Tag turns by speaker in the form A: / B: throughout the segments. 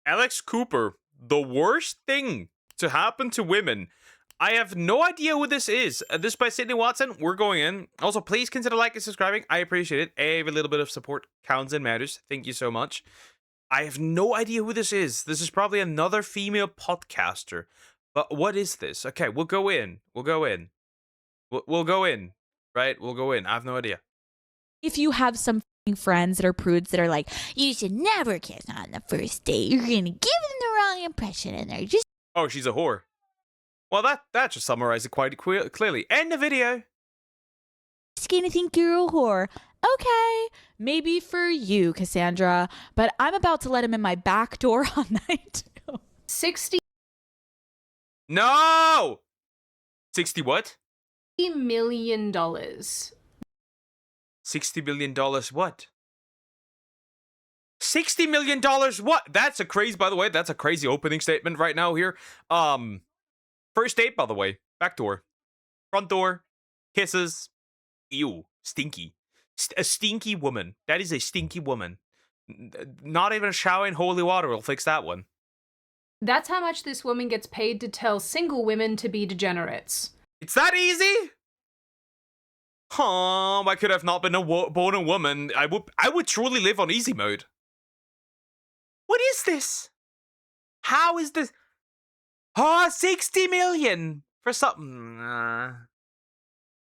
A: Alex Cooper, the worst thing to happen to women. I have no idea who this is. This is by Sydney Watson. We're going in. Also, please consider liking and subscribing. I appreciate it. Every little bit of support counts and matters. Thank you so much. I have no idea who this is. This is probably another female podcaster. But what is this? Okay, we'll go in. We'll go in. We'll go in. Right? We'll go in. I have no idea.
B: If you have some friends that are prudes that are like, you should never kiss on the first date. You're going to give them the wrong impression and they're just...
A: Oh, she's a whore. Well, that just summarizes it quite clearly. End the video.
B: Just going to think you're a whore. Okay, maybe for you, Cassandra, but I'm about to let him in my back door on night
C: 60
A: No! 60 what?
C: million.
A: $60 million what? $60 million what? That's a crazy, by the way, that's a crazy opening statement right now here. First date, by the way. Back door. Front door. Kisses. Ew. Stinky. A stinky woman. That is a stinky woman. Not even a shower in holy water will fix that one.
C: That's how much this woman gets paid to tell single women to be degenerates.
A: It's that easy? I could have not been born a woman. I would truly live on easy mode. What is this? How is this? 60 million for something.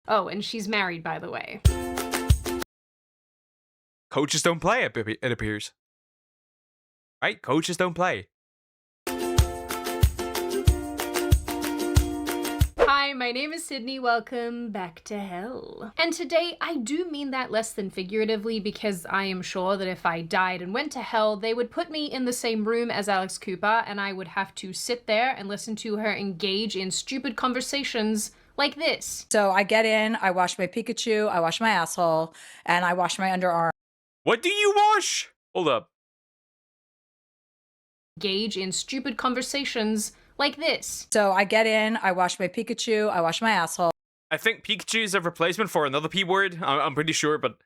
C: Oh, and she's married, by the way.
A: Coaches don't play, it appears. Right? Coaches don't play.
C: Hi, my name is Sydney. Welcome back to hell. And today, I do mean that less than figuratively, because I am sure that if I died and went to hell, they would put me in the same room as Alex Cooper, and I would have to sit there and listen to her engage in stupid conversations like this.
D: So I get in, I wash my Pikachu, I wash my asshole, and I wash my underarm.
A: What do you wash? Hold up.
C: Engage in stupid conversations like this.
D: So I get in, I wash my Pikachu, I wash my asshole.
A: I think Pikachu is a replacement for another P word. I'm pretty sure, but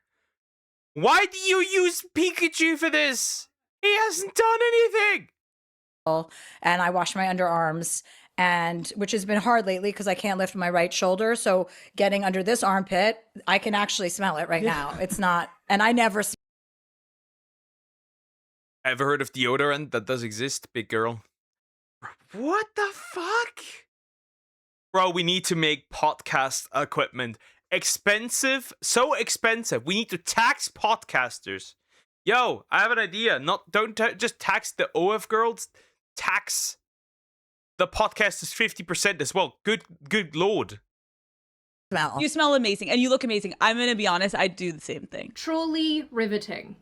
A: why do you use Pikachu for this? He hasn't done anything.
D: And I wash my underarms, and which has been hard lately because I can't lift my right shoulder. So getting under this armpit, I can actually smell it right now. It's not, and I never.
A: Ever heard of deodorant? That does exist, big girl. What the fuck? Bro, we need to make podcast equipment expensive. So expensive. We need to tax podcasters. Yo, I have an idea. Don't just tax the OF girls. Tax the podcasters 50% as well. Good lord.
D: Smell.
B: You smell amazing and you look amazing. I'm going to be honest, I do the same thing.
C: Truly riveting.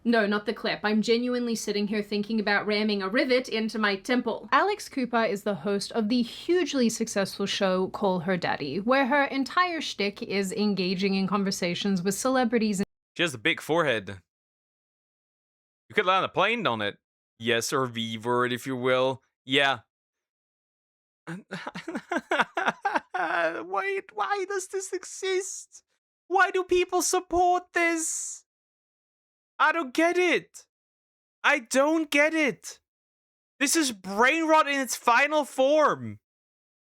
C: No, not the clip. I'm genuinely sitting here thinking about ramming a rivet into my temple. Alex Cooper is the host of the hugely successful show Call Her Daddy, where her entire shtick is engaging in conversations with celebrities.
A: She has a big forehead. You could land a plane on it. Yes, or V word, if you will. Yeah. Wait, why does this exist? Why do people support this? I don't get it. I don't get it. This is brain rot in its final form.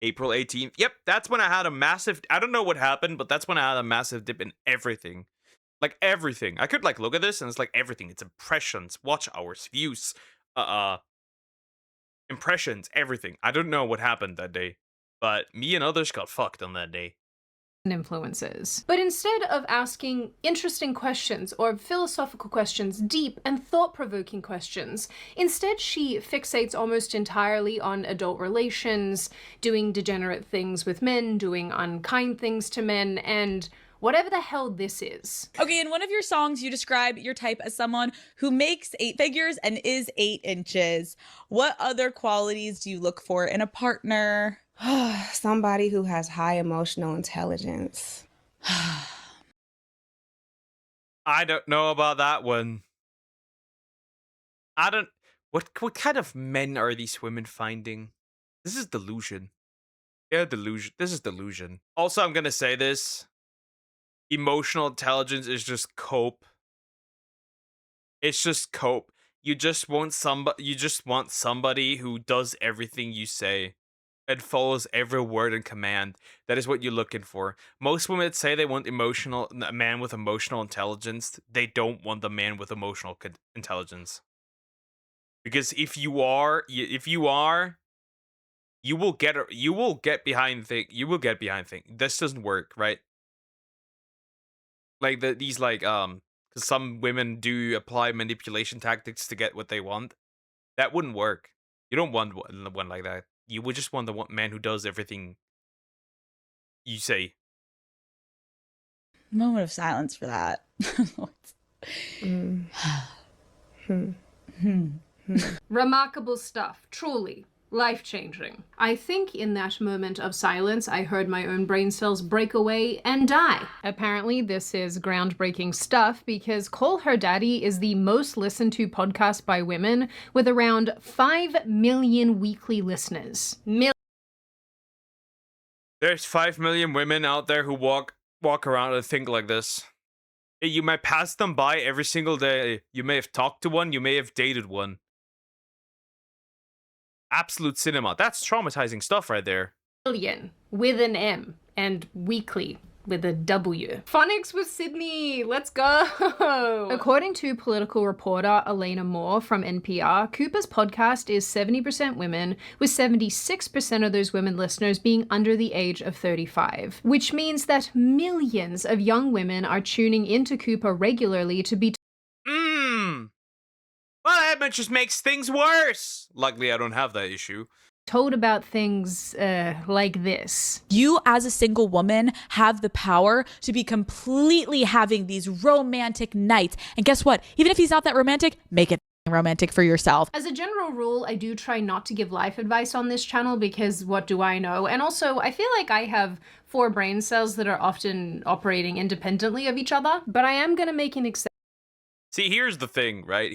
A: April 18th. Yep, that's when I had a massive... I don't know what happened, but that's when I had a massive dip in everything. Like, everything. I could, like, look at this, and it's like everything. It's impressions, watch hours, views, impressions, everything. I don't know what happened that day, but me and others got fucked on that day.
C: Influences. But instead of asking interesting questions or philosophical questions, deep and thought-provoking questions, instead she fixates almost entirely on adult relations, doing degenerate things with men, doing unkind things to men, and whatever the hell this is.
B: Okay, in one of your songs, you describe your type as someone who makes 8 figures and is 8 inches. What other qualities do you look for in a partner?
E: Somebody who has high emotional intelligence.
A: I don't know about that one. I don't... What kind of men are these women finding? This is delusion. Yeah, delusion. This is delusion. Also, I'm gonna say this. Emotional intelligence is just cope. It's just cope. You just want somebody who does everything you say and follows every word and command. That is what you're looking for. Most women say they want a man with emotional intelligence. They don't want the man with emotional intelligence. Because if you are, you will get behind things. This doesn't work, right? Like because some women do apply manipulation tactics to get what they want. That wouldn't work. You don't want one like that. You would just want the man who does everything you say.
B: Moment of silence for that.
C: Remarkable stuff, truly. Life-changing. I think in that moment of silence, I heard my own brain cells break away and die. Apparently, this is groundbreaking stuff because Call Her Daddy is the most listened to podcast by women with around 5 million weekly listeners.
A: There's 5 million women out there who walk around and think like this. You might pass them by every single day. You may have talked to one. You may have dated one. Absolute cinema. That's traumatizing stuff right there.
C: Million with an M and weekly with a W. Phonics with Sydney, let's go! According to political reporter Elena Moore from NPR, Cooper's podcast is 70% women, with 76% of those women listeners being under the age of 35, which means that millions of young women are tuning into Cooper regularly to be
A: Well, that just makes things worse. Luckily, I don't have that issue.
C: told about things like this.
B: You, as a single woman, have the power to be completely having these romantic nights. And guess what? Even if he's not that romantic, make it romantic for yourself.
C: As a general rule, I do try not to give life advice on this channel because what do I know? And also, I feel like I have 4 brain cells that are often operating independently of each other, but I am going to make an exception.
A: See, here's the thing, right?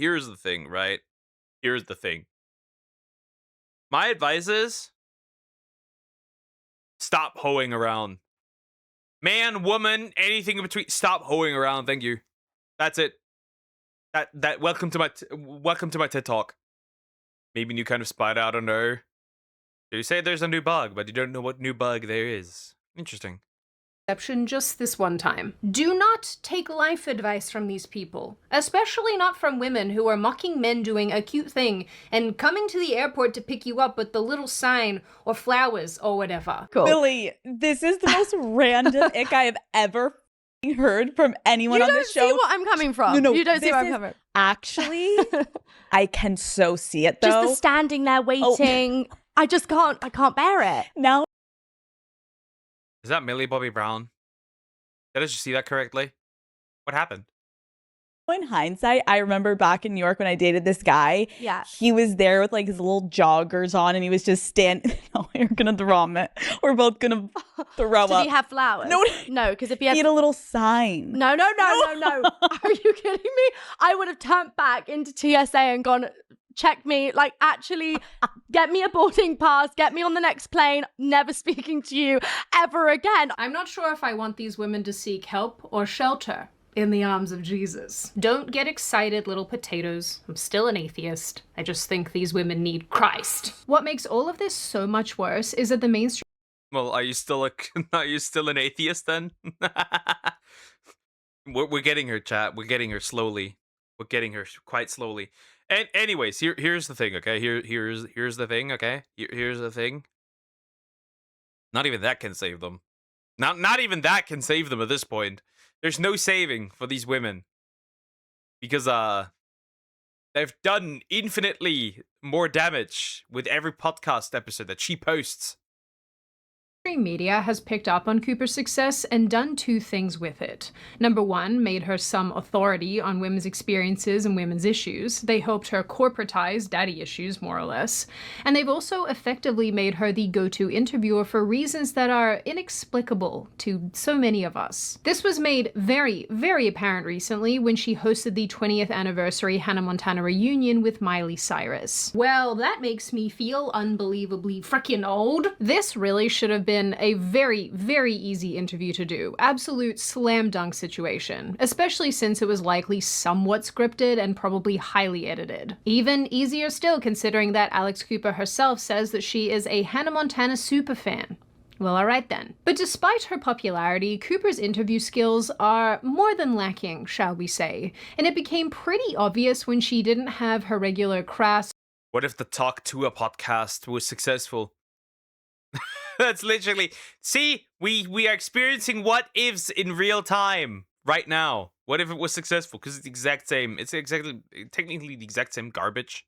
A: My advice is stop hoeing around. Man, woman, anything in between, stop hoeing around. Thank you. That's it. That welcome to my TED Talk. Maybe new kind of spider, I don't know. You say there's a new bug, but you don't know what new bug there is. Interesting.
C: Just this one time. Do not take life advice from these people, especially not from women who are mocking men doing a cute thing and coming to the airport to pick you up with the little sign or flowers or whatever.
B: Cool. Billy, this is the most random ick I have ever heard from anyone on this show.
F: You don't see what I'm coming from.
B: No,
F: you don't see
B: this
F: where I'm
B: is
F: coming from.
B: Actually, I can so see it though.
F: Just the standing there waiting. I can't bear it.
B: Now
A: Is that Millie Bobby Brown? Did I just see that correctly? What happened?
B: in hindsight, I remember back in New York when I dated this guy.
F: Yeah.
B: He was there with like his little joggers on and he was just standing. No, you're gonna vomit. We're both gonna throw
F: Did
B: up.
F: he have flowers? No, because if he
B: He
F: had
B: had a little sign.
F: No. Are you kidding me? I would have turned back into TSA and gone, check me, like actually get me a boarding pass, get me on the next plane, never speaking to you ever again.
C: I'm not sure if I want these women to seek help or shelter in the arms of Jesus. Don't get excited, little potatoes. I'm still an atheist. I just think these women need Christ. What makes all of this so much worse is that the mainstream
A: Well, are you still an atheist then? We're getting her, chat. We're getting her slowly. We're getting her quite slowly. And anyways, here's the thing, okay? Here's the thing, okay? Here's the thing. Not even that can save them. Not even that can save them at this point. There's no saving for these women. Because they've done infinitely more damage with every podcast episode that she posts.
C: media has picked up on Cooper's success and done 2 things with it. Number 1, made her some authority on women's experiences and women's issues. They helped her corporatize daddy issues, more or less. And they've also effectively made her the go-to interviewer for reasons that are inexplicable to so many of us. This was made very, very apparent recently when she hosted the 20th anniversary Hannah Montana reunion with Miley Cyrus. Well, that makes me feel unbelievably frickin' old. This really should have been been a very, very easy interview to do. Absolute slam dunk situation, especially since it was likely somewhat scripted and probably highly edited. Even easier still considering that Alex Cooper herself says that she is a Hannah Montana superfan. Well, alright then. But despite her popularity, Cooper's interview skills are more than lacking, shall we say, and it became pretty obvious when she didn't have her regular crass,
A: What if the Talk to a podcast was successful? That's literally... See, we are experiencing what ifs in real time right now. What if it was successful? Because it's the exact same. It's technically the exact same garbage.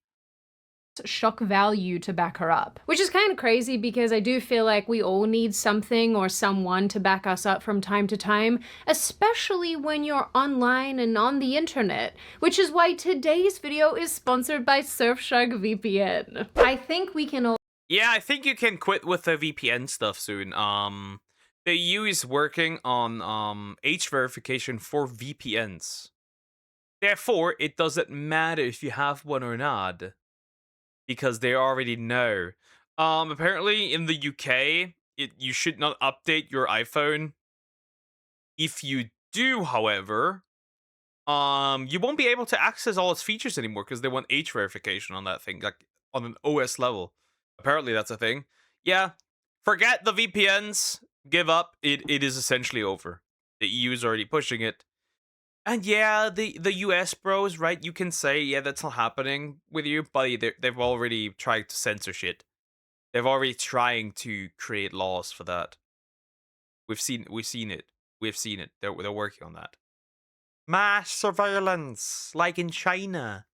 C: shock value to back her up. Which is kind of crazy because I do feel like we all need something or someone to back us up from time to time, especially when you're online and on the internet, which is why today's video is sponsored by Surfshark VPN. I think we can all
A: Yeah, I think you can quit with the VPN stuff soon. The EU is working on age verification for VPNs. Therefore, it doesn't matter if you have one or not, because they already know. Apparently in the UK, you should not update your iPhone. If you do, however, you won't be able to access all its features anymore because they want age verification on that thing, like on an OS level. Apparently that's a thing. Yeah, forget the VPNs. Give up. It is essentially over. The EU is already pushing it. And yeah, the US bros, right? You can say, yeah, that's not happening with you, buddy. They've already tried to censor shit. They've already trying to create laws for that. We've seen it. We've seen it. They're working on that. Mass surveillance, like in China.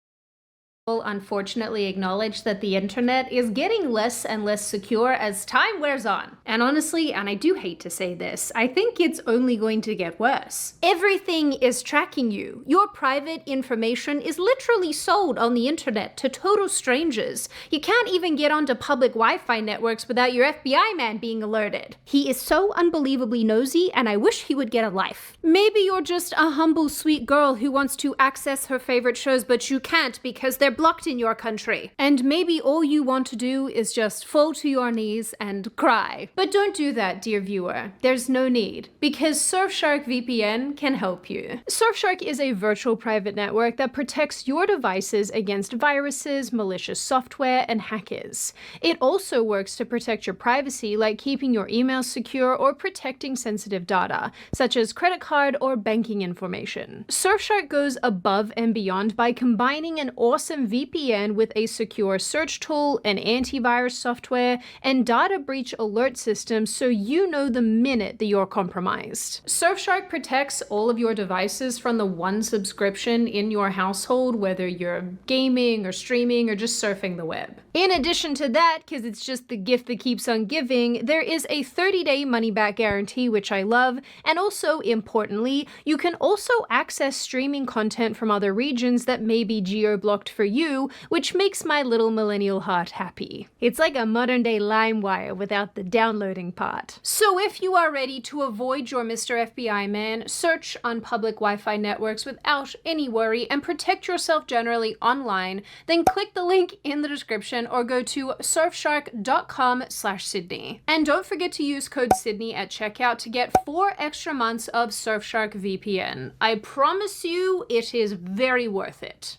C: unfortunately acknowledge that the internet is getting less and less secure as time wears on. And honestly, and I do hate to say this, I think it's only going to get worse. Everything is tracking you. Your private information is literally sold on the internet to total strangers. You can't even get onto public Wi-Fi networks without your FBI man being alerted. He is so unbelievably nosy, and I wish he would get a life. Maybe you're just a humble, sweet girl who wants to access her favorite shows, but you can't because they're blocked in your country. And maybe all you want to do is just fall to your knees and cry. But don't do that, dear viewer. There's no need, because Surfshark VPN can help you. Surfshark is a virtual private network that protects your devices against viruses, malicious software, and hackers. It also works to protect your privacy, like keeping your emails secure or protecting sensitive data, such as credit card or banking information. Surfshark goes above and beyond by combining an awesome VPN with a secure search tool, an antivirus software, and data breach alert system so you know the minute that you're compromised. Surfshark protects all of your devices from the one subscription in your household, whether you're gaming or streaming or just surfing the web. In addition to that, because it's just the gift that keeps on giving, there is a 30-day money-back guarantee, which I love, and also, importantly, you can also access streaming content from other regions that may be geo-blocked for you, which makes my little millennial heart happy. It's like a modern-day LimeWire without the downloading part. So if you are ready to avoid your Mr. FBI man, search on public Wi-Fi networks without any worry, and protect yourself generally online, then click the link in the description or go to surfshark.com/Sydney. And don't forget to use code Sydney at checkout to get 4 extra months of Surfshark VPN. I promise you, it is very worth it.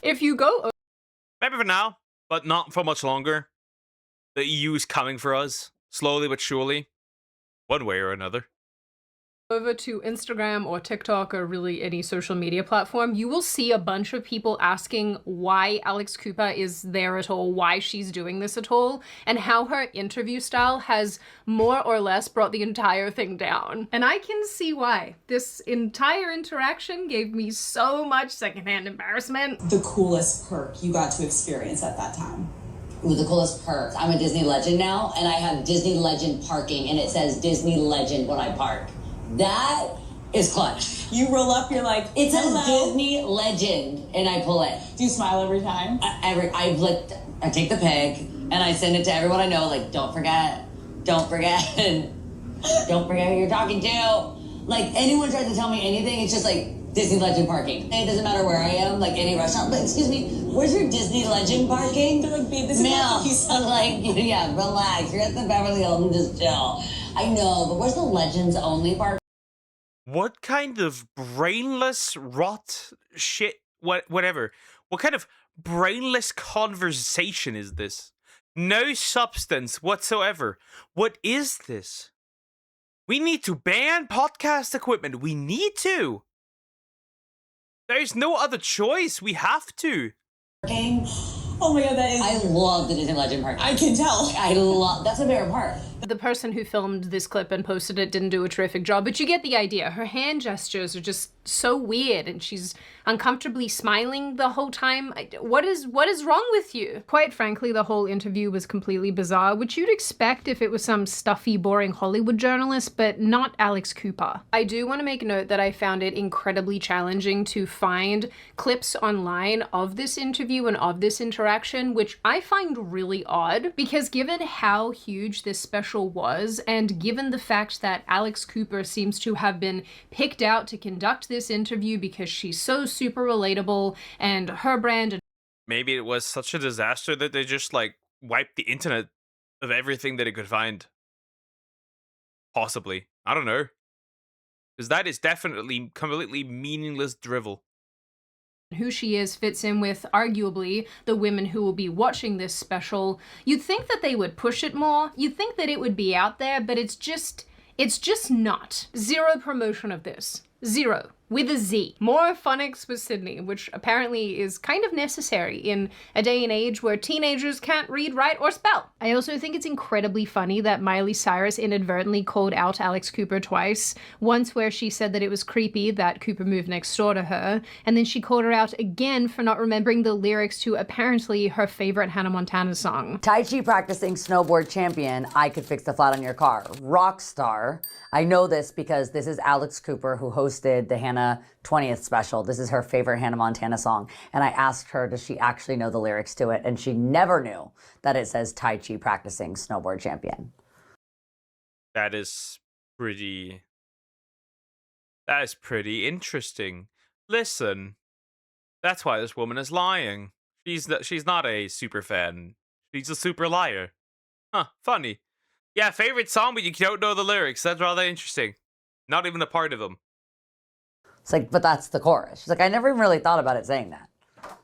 C: If you go
A: Maybe for now, but not for much longer. The EU is coming for us, slowly but surely, one way or another.
C: over to Instagram or TikTok or really any social media platform, you will see a bunch of people asking why Alex Cooper is there at all, why she's doing this at all, and how her interview style has more or less brought the entire thing down. And I can see why. This entire interaction gave me so much secondhand embarrassment.
G: The coolest perk you got to experience at that time?
H: Ooh, the coolest perk. I'm a Disney legend now, and I have Disney legend parking, and it says Disney legend when I park. That is clutch.
G: You roll up, you're like,
H: It says
G: hello.
H: Disney legend, and I pull it.
G: Do you smile every time?
H: I take the pic, and I send it to everyone I know, like, don't forget, don't forget who you're talking to. Like, anyone tries to tell me anything, it's just like, Disney Legend parking. It doesn't matter where I am, like any restaurant. But excuse me, where's your Disney Legend parking?
G: They're like, babe, this is
H: Ma'am,
G: not what you said.
H: I'm like, yeah, relax. You're at the Beverly Hilton, just chill. I know, but where's the Legends only park?
A: What kind of brainless rot shit? Whatever. What kind of brainless conversation is this? No substance whatsoever. What is this? We need to ban podcast equipment. We need to. There's no other choice. We have to.
H: Parking.
G: Oh my god, that is.
H: I love the Disney Legend parking.
G: I can tell.
H: I love, that's a favorite part.
C: The person who filmed this clip and posted it didn't do a terrific job, but you get the idea. Her hand gestures are just so weird, and she's uncomfortably smiling the whole time. What is wrong with you? Quite frankly, the whole interview was completely bizarre, which you'd expect if it was some stuffy, boring Hollywood journalist, but not Alex Cooper. I do want to make note that I found it incredibly challenging to find clips online of this interview and of this interaction, which I find really odd, because given how huge this special was, and given the fact that Alex Cooper seems to have been picked out to conduct this interview because she's so super relatable and her brand.
A: Maybe it was such a disaster that they just like wiped the internet of everything that it could find. Possibly. I don't know. Because that is definitely completely meaningless drivel.
C: Who she is fits in with arguably the women who will be watching this special. You'd think that they would push it more. You'd think that it would be out there, but it's just not. Zero promotion of this. Zero. With a Z. More phonics with Sydney, which apparently is kind of necessary in a day and age where teenagers can't read, write, or spell. I also think it's incredibly funny that Miley Cyrus inadvertently called out Alex Cooper twice. Once where she said that it was creepy that Cooper moved next door to her, and then she called her out again for not remembering the lyrics to apparently her favorite Hannah Montana song.
I: Tai Chi practicing snowboard champion, I could fix the flat on your car. Rock star. I know this because this is Alex Cooper who hosted the Hannah 20th special. This is her favorite Hannah Montana song. And I asked her, does she actually know the lyrics to it? And she never knew that it says Tai Chi practicing snowboard champion.
A: That is pretty interesting. Listen, that's why this woman is lying. She's not a super fan. She's a super liar. Huh, funny. Yeah, favorite song, but you don't know the lyrics. That's rather interesting. Not even a part of them.
I: It's like, but that's the chorus. She's like, I never even really thought about it saying that.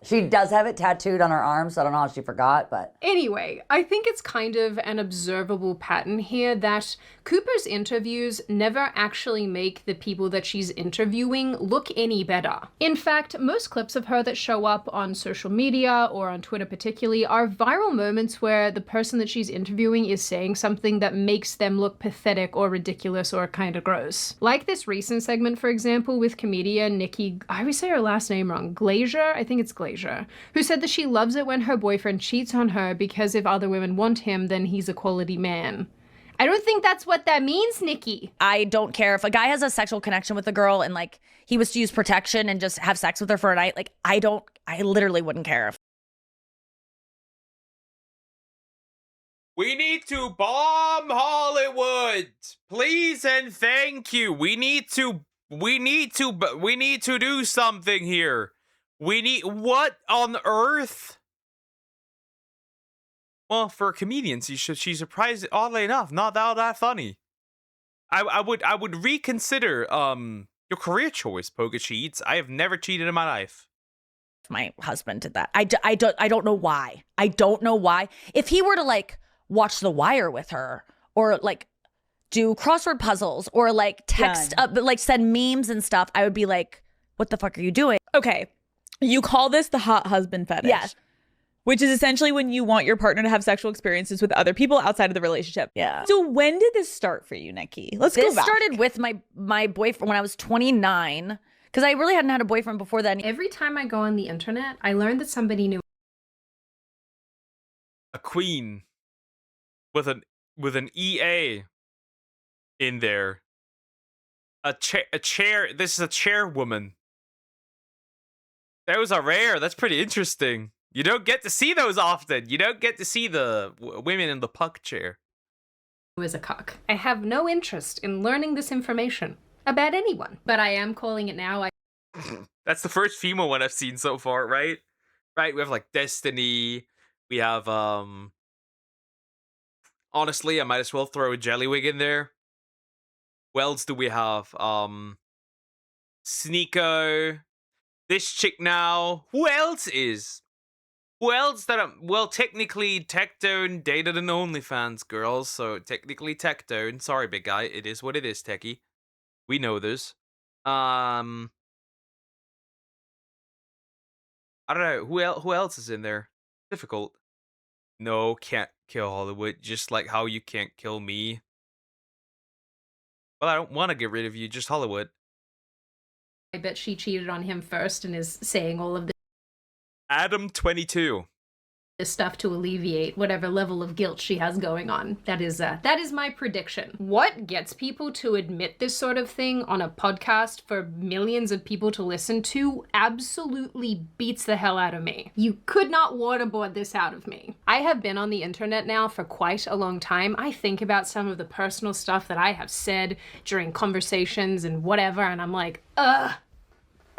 I: She does have it tattooed on her arm, so I don't know how she forgot, but...
C: Anyway, I think it's kind of an observable pattern here that Cooper's interviews never actually make the people that she's interviewing look any better. In fact, most clips of her that show up on social media, or on Twitter particularly, are viral moments where the person that she's interviewing is saying something that makes them look pathetic or ridiculous or kind of gross. Like this recent segment, for example, with comedian Nikki, I always say her last name wrong, Glazier? I think it's Glazier, who said that she loves it when her boyfriend cheats on her because if other women want him, then he's a quality man. I don't think that's what that means, Nikki.
J: I don't care if a guy has a sexual connection with a girl and like he was to use protection and just have sex with her for a night. Like I literally wouldn't care.
A: We need to bomb Hollywood. Please and thank you. We need to do something here. What on earth? Well, for comedians, she's surprised, oddly enough, not that funny. I would reconsider your career choice, Poga Cheats. I have never cheated in my life.
J: My husband did that. I don't know why. I don't know why. If he were to like watch The Wire with her or like do crossword puzzles or like text up, but like send memes and stuff, I would be like, what the fuck are you doing?
B: Okay. You call this the hot husband fetish.
J: Yes.
B: Which is essentially when you want your partner to have sexual experiences with other people outside of the relationship.
J: Yeah.
B: So when did this start for you, Nikki? Let's go back.
J: This started with my boyfriend when I was 29, because I really hadn't had a boyfriend before then.
C: Every time I go on the internet, I learned that somebody knew
A: A queen with an EA in there. A chair. This is a chairwoman. Those are rare. That's pretty interesting. You don't get to see those often. You don't get to see the women in the puck chair.
C: as a cuck. I have no interest in learning this information about anyone, but I am calling it now.
A: That's the first female one I've seen so far, right? Right, we have like Destiny. We have honestly, I might as well throw a Jellywig in there. Who else do we have? Sneeko. This chick now. Who else is? Who else that well, technically Techdown dated an OnlyFans girl, so technically Techdown. Sorry, big guy. It is what it is, Techie. We know this. I don't know. Who else is in there? Difficult. No, can't kill Hollywood. Just like how you can't kill me. Well, I don't want to get rid of you, just Hollywood.
C: I bet she cheated on him first and is saying all of
A: Adam 22.
C: this stuff to alleviate whatever level of guilt she has going on. That is my prediction. What gets people to admit this sort of thing on a podcast for millions of people to listen to absolutely beats the hell out of me. You could not waterboard this out of me. I have been on the internet now for quite a long time. I think about some of the personal stuff that I have said during conversations and whatever, and I'm like,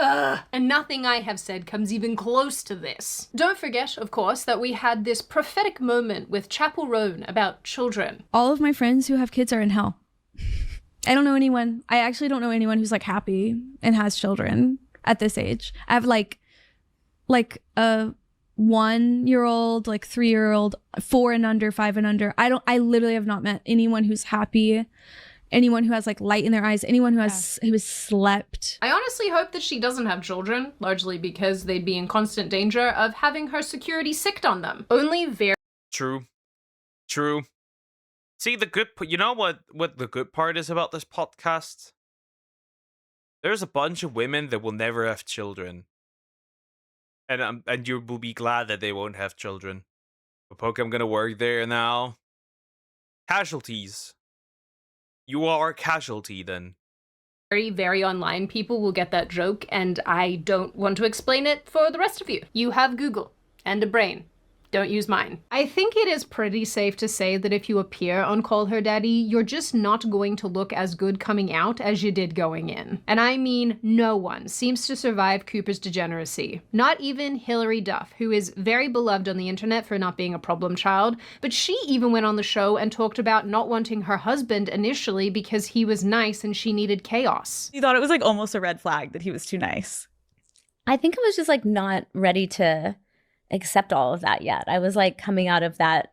C: and nothing I have said comes even close to this. Don't forget, of course, that we had this prophetic moment with Chapel Roan about children.
K: All of my friends who have kids are in hell. I don't know anyone. I actually don't know anyone who's like happy and has children at this age. I have like a 1-year-old, like 3-year-old, 4 and under, 5 and under. I literally have not met anyone who's happy. Anyone who has like light in their eyes, anyone who has slept.
C: I honestly hope that she doesn't have children, largely because they'd be in constant danger of having her security sicked on them. Only very
A: True. See, you know what the good part is about this podcast? There's a bunch of women that will never have children. And you will be glad that they won't have children. But Poke, I'm gonna work there now. Casualties. You are a casualty, then.
C: very online people will get that joke, and I don't want to explain it for the rest of you. You have Google and a brain. Don't use mine. I think it is pretty safe to say that if you appear on Call Her Daddy, you're just not going to look as good coming out as you did going in. And I mean, no one seems to survive Cooper's degeneracy. Not even Hilary Duff, who is very beloved on the internet for not being a problem child, but she even went on the show and talked about not wanting her husband initially because he was nice and she needed chaos.
B: You thought it was like almost a red flag that he was too nice.
L: I think I was just like not ready to accept all of that yet. I was like coming out of that,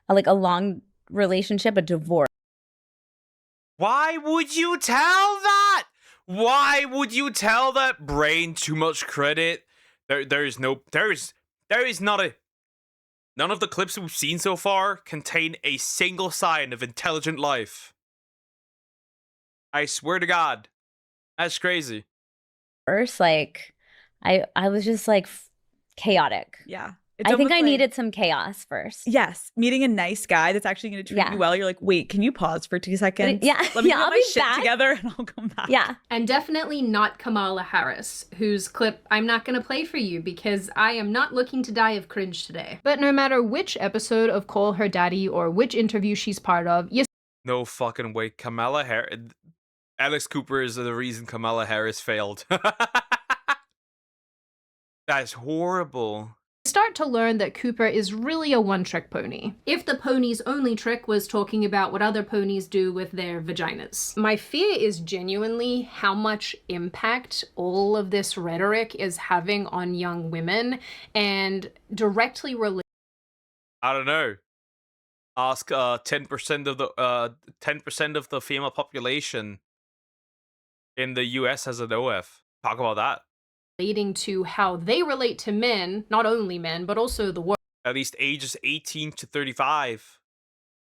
L: like a long relationship, a divorce.
A: Why would you tell that? Why would you tell that brain too much credit? There is not a. None of the clips we've seen so far contain a single sign of intelligent life. I swear to God, that's crazy.
L: First, like, I was just like chaotic.
B: Yeah.
L: I think I needed some chaos first.
B: Yes. Meeting a nice guy that's actually going to treat you well. You're like, wait, can you pause for 2 seconds?
L: Yeah.
B: Let me
L: Yeah,
B: get
L: I'll
B: my
L: be
B: shit
L: back.
B: together and I'll come back.
L: Yeah.
C: And definitely not Kamala Harris, whose clip I'm not going to play for you because I am not looking to die of cringe today. But no matter which episode of Call Her Daddy or which interview she's part of, you
A: No fucking way. Kamala Harris. Alex Cooper is the reason Kamala Harris failed. That's horrible.
C: start to learn that Cooper is really a one-trick pony. If the pony's only trick was talking about what other ponies do with their vaginas. My fear is genuinely how much impact all of this rhetoric is having on young women and directly related.
A: I don't know. Ask 10% of the 10% of the female population in the US has an OF. Talk about that.
C: Relating to how they relate to men, not only men, but also the world.
A: At least ages 18 to 35.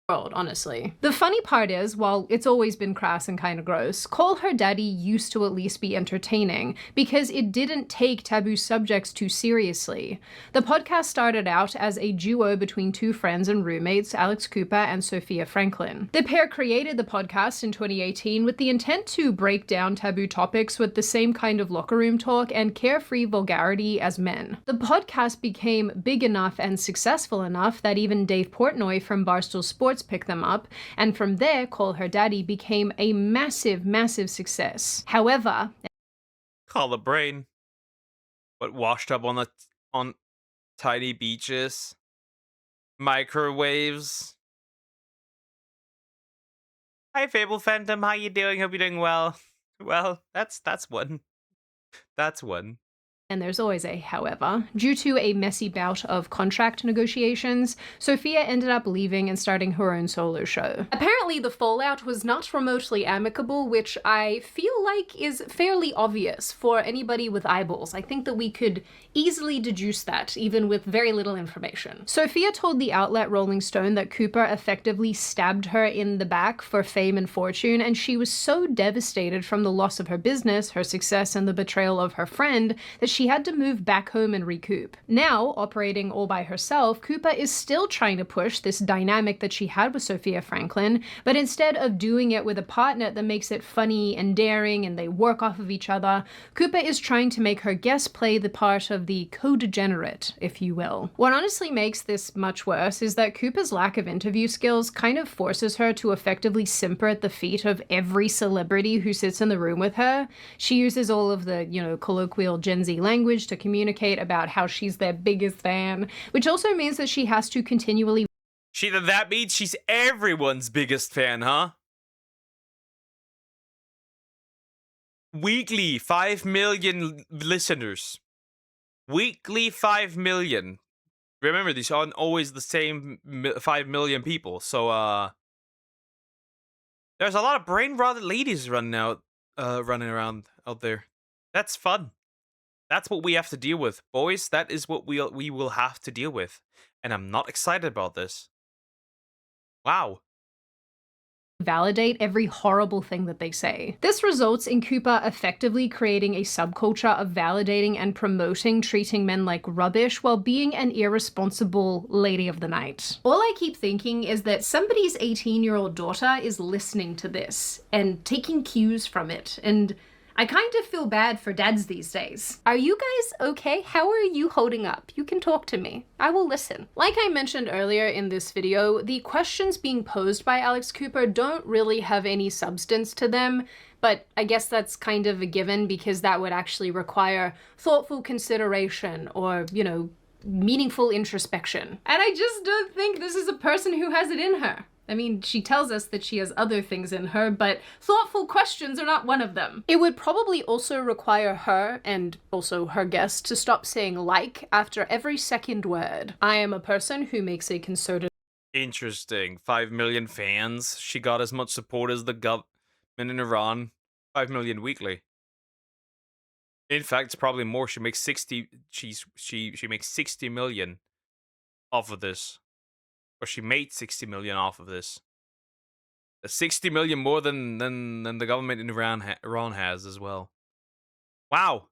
C: Honestly. The funny part is, while it's always been crass and kind of gross, Call Her Daddy used to at least be entertaining because it didn't take taboo subjects too seriously. The podcast started out as a duo between two friends and roommates, Alex Cooper and Sophia Franklin. The pair created the podcast in 2018 with the intent to break down taboo topics with the same kind of locker room talk and carefree vulgarity as men. The podcast became big enough and successful enough that even Dave Portnoy from Barstool Sports picked them up, and from there, Call Her Daddy became a massive, massive success. However,
A: Call the brain. But washed up on tiny beaches. Microwaves. Hi, Fable Phantom. How you doing? Hope you're doing well. Well, that's one. That's one.
C: And there's always a however. Due to a messy bout of contract negotiations, Sophia ended up leaving and starting her own solo show. Apparently the fallout was not remotely amicable, which I feel like is fairly obvious for anybody with eyeballs. I think that we could easily deduce that, even with very little information. Sophia told the outlet Rolling Stone that Cooper effectively stabbed her in the back for fame and fortune, and she was so devastated from the loss of her business, her success, and the betrayal of her friend that she had to move back home and recoup. Now, operating all by herself, Cooper is still trying to push this dynamic that she had with Sophia Franklin, but instead of doing it with a partner that makes it funny and daring and they work off of each other, Cooper is trying to make her guest play the part of the co-degenerate, if you will. What honestly makes this much worse is that Cooper's lack of interview skills kind of forces her to effectively simper at the feet of every celebrity who sits in the room with her. She uses all of the, colloquial Gen Z language to communicate about how she's their biggest fan, which also means that she has to continually.
A: That means she's everyone's biggest fan, huh? Weekly 5 million listeners. Weekly 5 million. Remember, these aren't always the same 5 million people. So, there's a lot of brain-rotted ladies running around out there. That's fun. That's what we have to deal with, boys. That is what we will have to deal with. And I'm not excited about this. Wow.
C: Validate every horrible thing that they say. This results in Cooper effectively creating a subculture of validating and promoting treating men like rubbish while being an irresponsible lady of the night. All I keep thinking is that somebody's 18-year-old daughter is listening to this and taking cues from it, and I kind of feel bad for dads these days. Are you guys okay? How are you holding up? You can talk to me. I will listen. Like I mentioned earlier in this video, the questions being posed by Alex Cooper don't really have any substance to them, but I guess that's kind of a given because that would actually require thoughtful consideration or, meaningful introspection. And I just don't think this is a person who has it in her. I mean, she tells us that she has other things in her, but thoughtful questions are not one of them. It would probably also require her, and also her guest, to stop saying like after every second word. I am a person who makes a concerted.
A: Interesting. 5 million fans. She got as much support as the government in Iran. 5 million weekly. In fact, it's probably more. She makes 60. She makes 60 million off of this. Or she made 60 million off of this. That's 60 million more than the government in Iran has as well. Wow.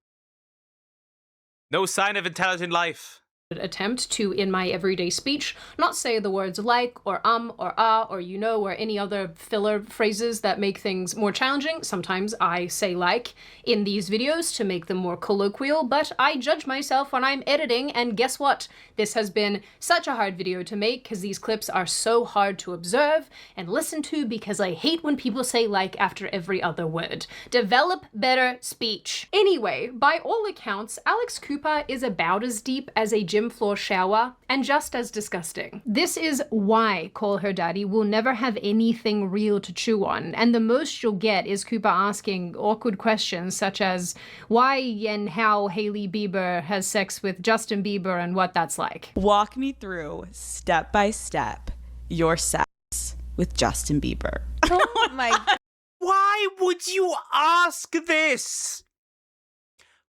A: No sign of intelligent life.
C: Attempt to, in my everyday speech, not say the words like or or ah or or any other filler phrases that make things more challenging. Sometimes I say like in these videos to make them more colloquial, but I judge myself when I'm editing, and guess what? This has been such a hard video to make because these clips are so hard to observe and listen to because I hate when people say like after every other word. Develop better speech. Anyway, by all accounts, Alex Cooper is about as deep as a gym floor shower and just as disgusting. This is why Call Her Daddy will never have anything real to chew on, and the most you'll get is Cooper asking awkward questions such as why and how Hailey Bieber has sex with Justin Bieber and what that's like.
M: Walk me through, step by step, your sex with Justin Bieber.
B: Oh my God.
A: Why would you ask this?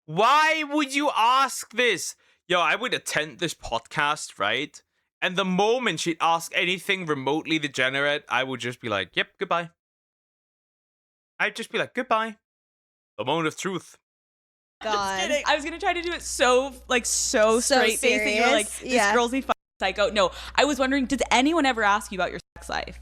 A: Why would you ask this? Yo, I would attend this podcast, right? And the moment she'd ask anything remotely degenerate, I would just be like, yep, goodbye. I'd just be like, goodbye. The moment of truth.
M: God. Just kidding. I was going to try to do it so straight facing. You're like, this girl's a fucking psycho. No, I was wondering, does anyone ever ask you about your sex life?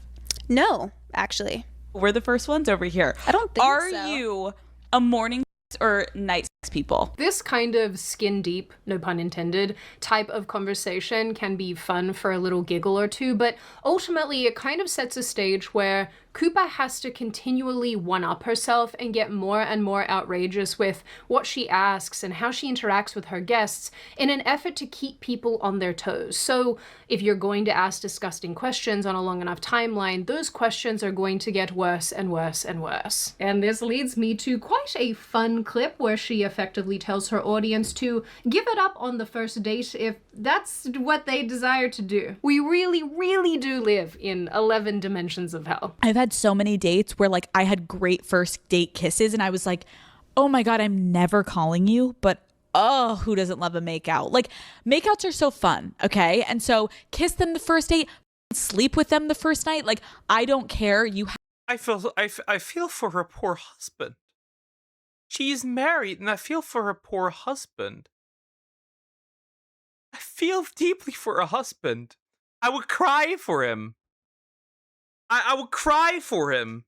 E: No, actually.
M: We're the first ones over here.
E: I don't think so.
M: Are you a morning or night sex people?
C: This kind of skin deep, no pun intended, type of conversation can be fun for a little giggle or two, but ultimately it kind of sets a stage where Cooper has to continually one-up herself and get more and more outrageous with what she asks and how she interacts with her guests in an effort to keep people on their toes. So if you're going to ask disgusting questions on a long enough timeline, those questions are going to get worse and worse and worse. And this leads me to quite a fun clip where she effectively tells her audience to give it up on the first date if that's what they desire to do. We really, really do live in 11 dimensions of hell.
M: I've had so many dates where like I had great first date kisses and I was like, oh my God, I'm never calling you, but oh, who doesn't love a makeout? Like makeouts are so fun, okay? And so kiss them the first date, sleep with them the first night. Like I don't care.
A: I feel for her poor husband. She's married and I feel for her poor husband. I feel deeply for her husband. I would cry for him. I would cry for him.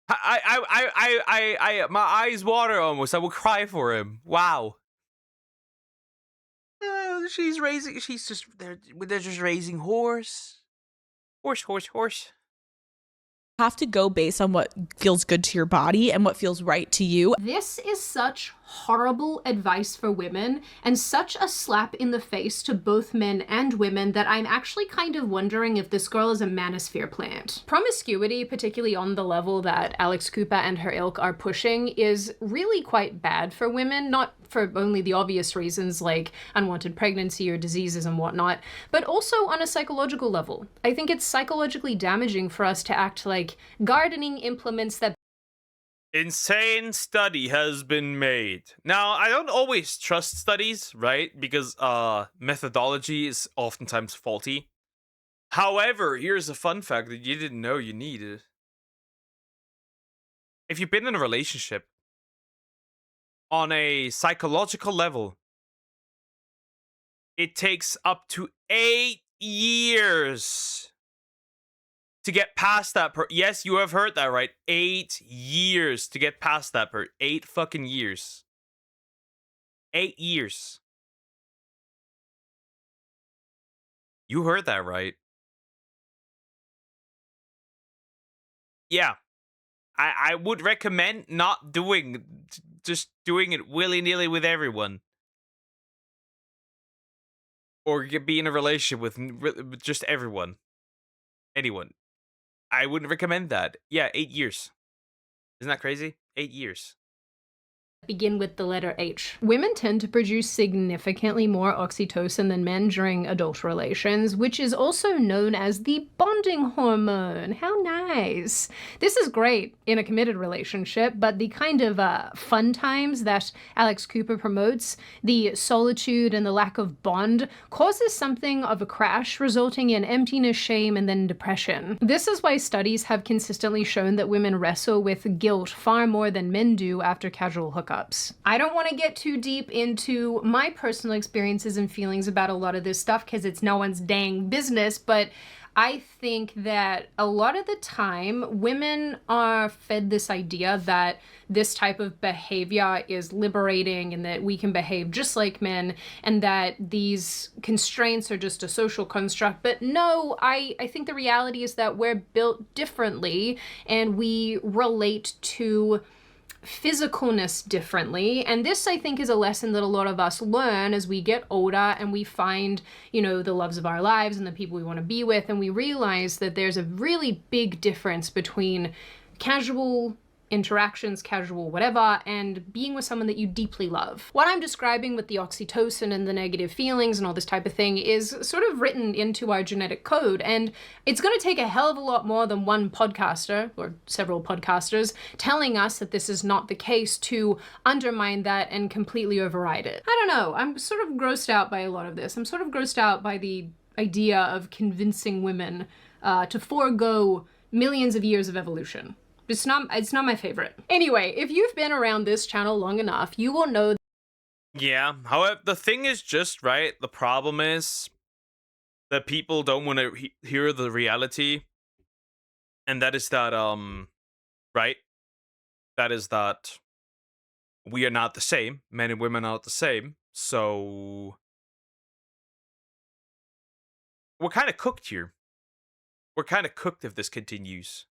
A: My eyes water almost. I would cry for him. Wow. They're just raising horse. Horse.
M: Have to go based on what feels good to your body and what feels right to you.
C: This is such horrible advice for women and such a slap in the face to both men and women that I'm actually kind of wondering if this girl is a manosphere plant. Promiscuity, particularly on the level that Alex Cooper and her ilk are pushing, is really quite bad for women, not for only the obvious reasons like unwanted pregnancy or diseases and whatnot, but also on a psychological level. I think it's psychologically damaging for us to act like gardening implements that
A: Insane study has been made. Now, I don't always trust studies, right? Because methodology is oftentimes faulty. However, here's a fun fact that you didn't know you needed. If you've been in a relationship, on a psychological level, it takes up to 8 years to get past that yes, you have heard that right. 8 years to get past that 8 fucking years. 8 years. You heard that right. Yeah. I would recommend not just doing it willy-nilly with everyone. Or be in a relationship with just everyone. Anyone. I wouldn't recommend that. Yeah, 8 years. Isn't that crazy? 8 years.
C: begin with the letter H. Women tend to produce significantly more oxytocin than men during adult relations, which is also known as the bonding hormone. How nice. This is great in a committed relationship, but the kind of fun times that Alex Cooper promotes, the solitude and the lack of bond, causes something of a crash, resulting in emptiness, shame, and then depression. This is why studies have consistently shown that women wrestle with guilt far more than men do after casual hookups. I don't want to get too deep into my personal experiences and feelings about a lot of this stuff because it's no one's dang business, but I think that a lot of the time women are fed this idea that this type of behavior is liberating and that we can behave just like men and that these constraints are just a social construct. But no, I think the reality is that we're built differently and we relate to physicalness differently, and this I think is a lesson that a lot of us learn as we get older and we find, you know, the loves of our lives and the people we want to be with, and we realize that there's a really big difference between casual interactions, casual whatever, and being with someone that you deeply love. What I'm describing with the oxytocin and the negative feelings and all this type of thing is sort of written into our genetic code, and it's going to take a hell of a lot more than one podcaster or several podcasters telling us that this is not the case to undermine that and completely override it. I don't know, I'm sort of grossed out by a lot of this. I'm sort of grossed out by the idea of convincing women to forego millions of years of evolution. It's not my favorite. Anyway, if you've been around this channel long enough, you will know.
A: Yeah, however, the thing is just, right, the problem is that people don't want to hear the reality. And that is that, right? That is that we are not the same. Men and women are not the same. So we're kind of cooked here. we're kind of cooked if this continues.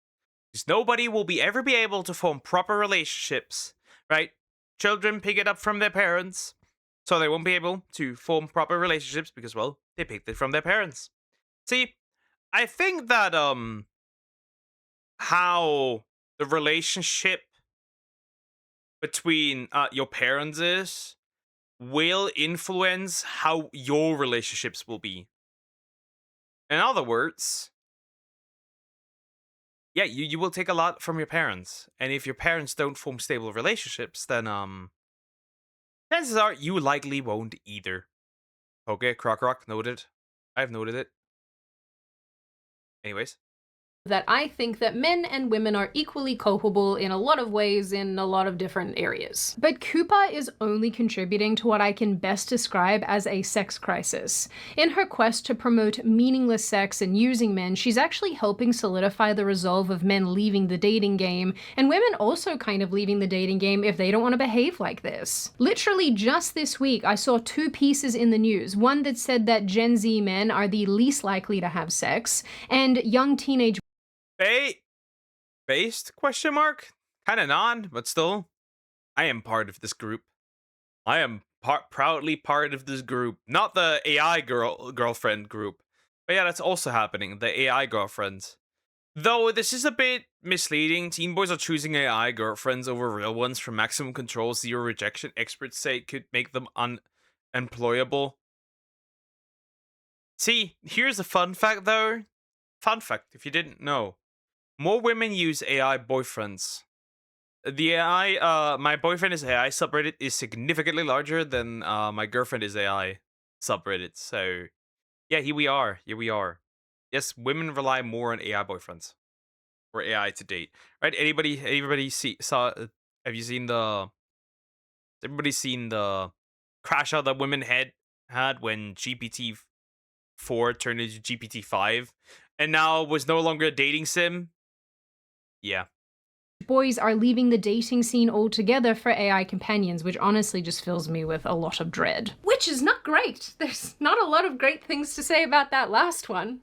A: Because nobody will ever be able to form proper relationships, right? Children pick it up from their parents, so they won't be able to form proper relationships because, well, they picked it from their parents. See, I think that how the relationship between your parents is will influence how your relationships will be. In other words, yeah, you will take a lot from your parents. And if your parents don't form stable relationships, then chances are you likely won't either. Okay, Croc, noted. I've noted it. Anyways.
C: That I think that men and women are equally culpable in a lot of ways in a lot of different areas. But Cooper is only contributing to what I can best describe as a sex crisis. In her quest to promote meaningless sex and using men, she's actually helping solidify the resolve of men leaving the dating game, and women also kind of leaving the dating game if they don't want to behave like this. Literally just this week, I saw 2 pieces in the news. One that said that Gen Z men are the least likely to have sex, and young teenage
A: Based? Question mark? Kind of non, but still. I am part of this group. I am proudly part of this group. Not the AI girlfriend group. But yeah, that's also happening. The AI girlfriends. Though this is a bit misleading. Teen boys are choosing AI girlfriends over real ones for maximum control, zero rejection. Experts say it could make them unemployable. See, here's a fun fact though. Fun fact, if you didn't know. More women use AI boyfriends. The AI, my boyfriend is AI subreddit is significantly larger than my girlfriend is AI subreddit. So, yeah, here we are. Yes, women rely more on AI boyfriends or AI to date. Right? Anybody saw? Have you seen the? Everybody seen the crash out that women had when GPT-4 turned into GPT-5, and now was no longer a dating sim? Yeah.
C: Boys are leaving the dating scene altogether for AI companions, which honestly just fills me with a lot of dread. Which is not great. There's not a lot of great things to say about that last one.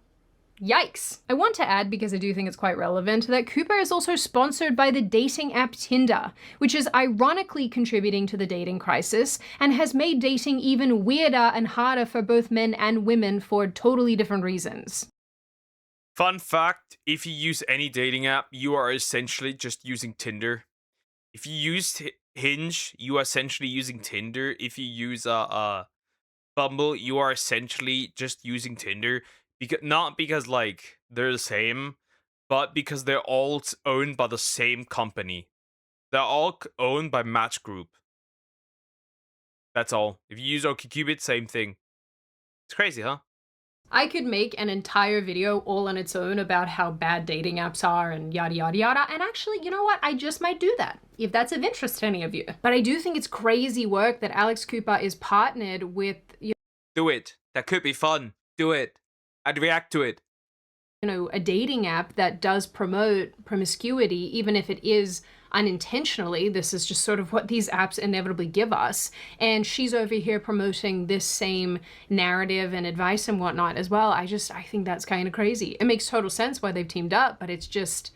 C: Yikes. I want to add, because I do think it's quite relevant, that Cooper is also sponsored by the dating app Tinder, which is ironically contributing to the dating crisis and has made dating even weirder and harder for both men and women for totally different reasons.
A: Fun fact, if you use any dating app, you are essentially just using Tinder. If you use Hinge, you are essentially using Tinder. If you use Bumble, you are essentially just using Tinder. Not because like they're the same, but because they're all owned by the same company. They're all owned by Match Group. That's all. If you use OkCupid, same thing. It's crazy, huh?
C: I could make an entire video all on its own about how bad dating apps are and yada yada yada, and actually, you know what? I just might do that, if that's of interest to any of you. But I do think it's crazy work that Alex Cooper is partnered with...
A: Do it. That could be fun. Do it. I'd react to it.
C: You know, a dating app that does promote promiscuity, even if it is unintentionally. This is just sort of what these apps inevitably give us. And she's over here promoting this same narrative and advice and whatnot as well. I think that's kind of crazy. It makes total sense why they've teamed up, but it's just...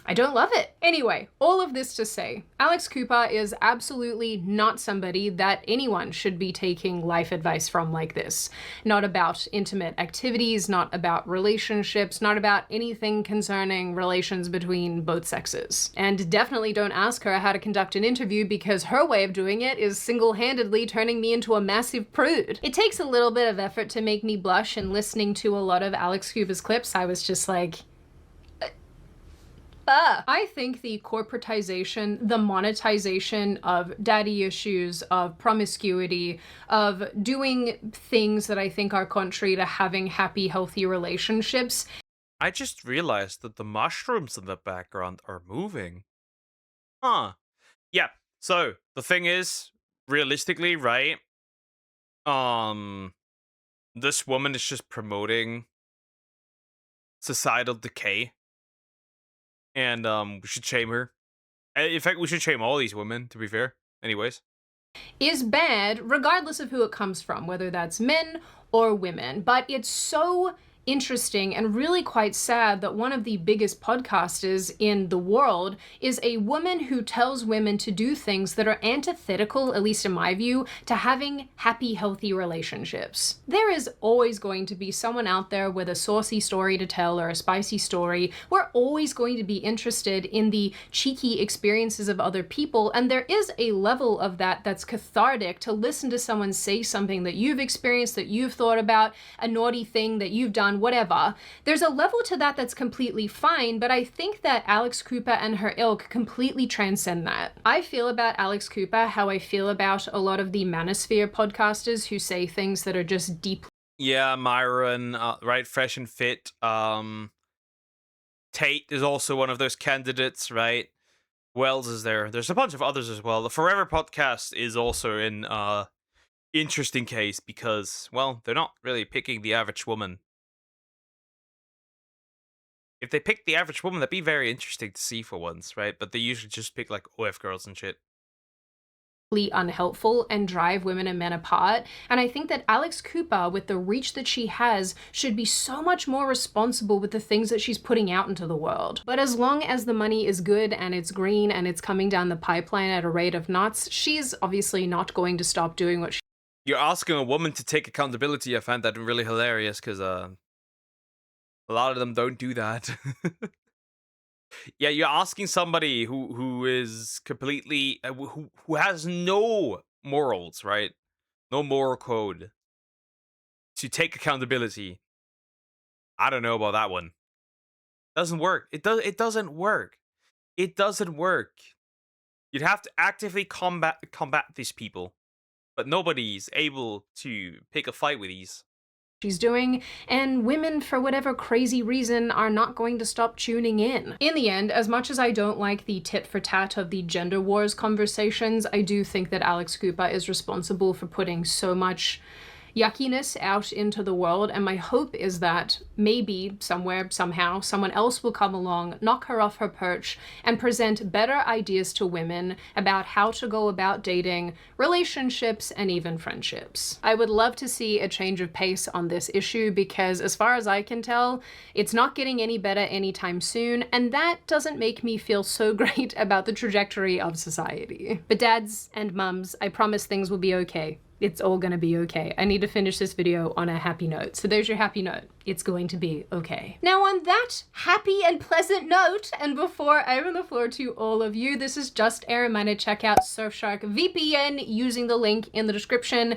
C: I don't love it. Anyway, all of this to say, Alex Cooper is absolutely not somebody that anyone should be taking life advice from like this. Not about intimate activities, not about relationships, not about anything concerning relations between both sexes. And definitely don't ask her how to conduct an interview, because her way of doing it is single-handedly turning me into a massive prude. It takes a little bit of effort to make me blush, and listening to a lot of Alex Cooper's clips, I was just like... I think the corporatization, the monetization of daddy issues, of promiscuity, of doing things that I think are contrary to having happy, healthy relationships.
A: I just realized that the mushrooms in the background are moving. Huh. Yeah, so the thing is, realistically, right? This woman is just promoting societal decay. And we should shame her. In fact, we should shame all these women, to be fair. Anyways.
C: Is bad regardless of who it comes from, whether that's men or women. But it's so interesting and really quite sad that one of the biggest podcasters in the world is a woman who tells women to do things that are antithetical, at least in my view, to having happy, healthy relationships. There is always going to be someone out there with a saucy story to tell or a spicy story. We're always going to be interested in the cheeky experiences of other people, and there is a level of that that's cathartic to listen to someone say something that you've experienced, that you've thought about, a naughty thing that you've done, whatever. There's a level to that that's completely fine, but I think that Alex Cooper and her ilk completely transcend that. I feel about Alex Cooper how I feel about a lot of the Manosphere podcasters who say things that are just deeply.
A: Yeah, Myron, right, Fresh and Fit. Tate is also one of those candidates, right? Wells is there. There's a bunch of others as well. The Forever podcast is also in interesting case because, well, they're not really picking the average woman. If they picked the average woman, that'd be very interesting to see for once, right? But they usually just pick like OF girls and shit.
C: Unhelpful and drive women and men apart. And I think that Alex Cooper, with the reach that she has, should be so much more responsible with the things that she's putting out into the world. But as long as the money is good and it's green and it's coming down the pipeline at a rate of knots, she's obviously not going to stop doing what she.
A: You're asking a woman to take accountability. I find that really hilarious because a lot of them don't do that. Yeah, you're asking somebody who is completely who has no morals, right? No moral code to take accountability. I don't know about that one. Doesn't work. It doesn't work. It doesn't work. You'd have to actively combat these people, but nobody's able to pick a fight with these.
C: She's doing, and women, for whatever crazy reason, are not going to stop tuning in. In the end, as much as I don't like the tit for tat of the gender wars conversations, I do think that Alex Cooper is responsible for putting so much yuckiness out into the world, and my hope is that maybe somewhere, somehow, someone else will come along, knock her off her perch, and present better ideas to women about how to go about dating, relationships, and even friendships. I would love to see a change of pace on this issue because, as far as I can tell, it's not getting any better anytime soon, and that doesn't make me feel so great about the trajectory of society. But dads and mums, I promise things will be okay. It's all gonna be okay. I need to finish this video on a happy note. So there's your happy note. It's going to be okay. Now on that happy and pleasant note, and before I open the floor to all of you, this is just a reminder, check out Surfshark VPN using the link in the description.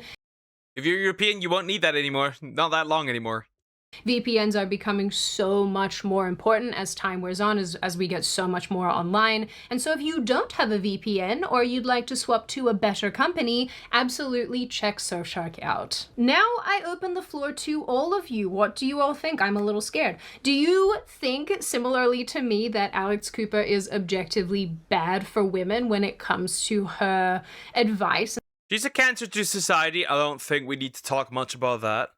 A: If you're European, you won't need that anymore. Not that long anymore.
C: VPNs are becoming so much more important as time wears on, as we get so much more online. And so if you don't have a VPN or you'd like to swap to a better company, absolutely check Surfshark out. Now I open the floor to all of you. What do you all think? I'm a little scared. Do you think, similarly to me, that Alex Cooper is objectively bad for women when it comes to her advice?
A: She's a cancer to society. I don't think we need to talk much about that.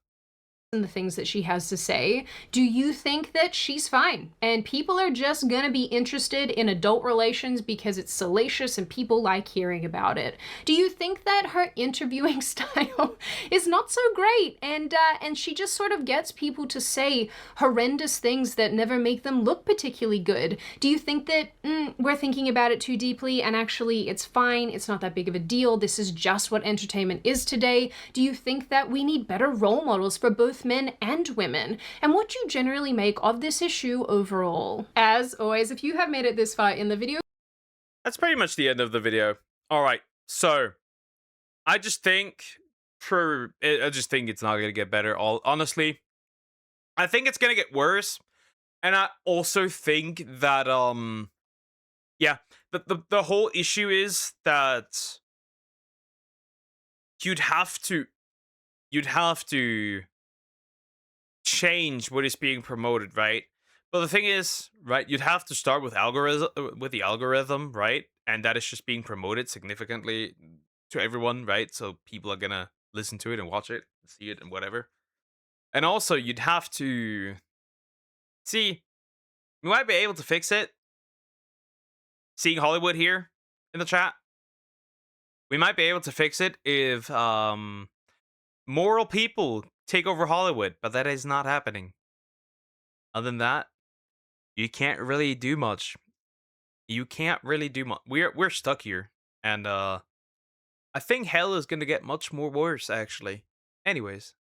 C: And the things that she has to say, do you think that she's fine and people are just gonna be interested in adult relations because it's salacious and people like hearing about it? Do you think that her interviewing style is not so great and she just sort of gets people to say horrendous things that never make them look particularly good? Do you think that we're thinking about it too deeply and actually it's fine, it's not that big of a deal, this is just what entertainment is today? Do you think that we need better role models for both men and women? And what do you generally make of this issue overall? As always, if you have made it this far in the video,
A: that's pretty much the end of the video. All right, so I just think it's not gonna get better. Honestly, I think it's gonna get worse, and I also think that yeah, the whole issue is that you'd have to change what is being promoted, right? But the thing is, right, you'd have to start with the algorithm, right? And that is just being promoted significantly to everyone, right? So people are gonna listen to it and watch it, see it and whatever. And also you'd have to see, we might be able to fix it. Seeing Hollywood here in the chat. We might be able to fix it if moral people take over Hollywood, but that is not happening. Other than that, you can't really do much. You can't really do much. We're stuck here, and I think hell is gonna get much more worse actually. Anyways.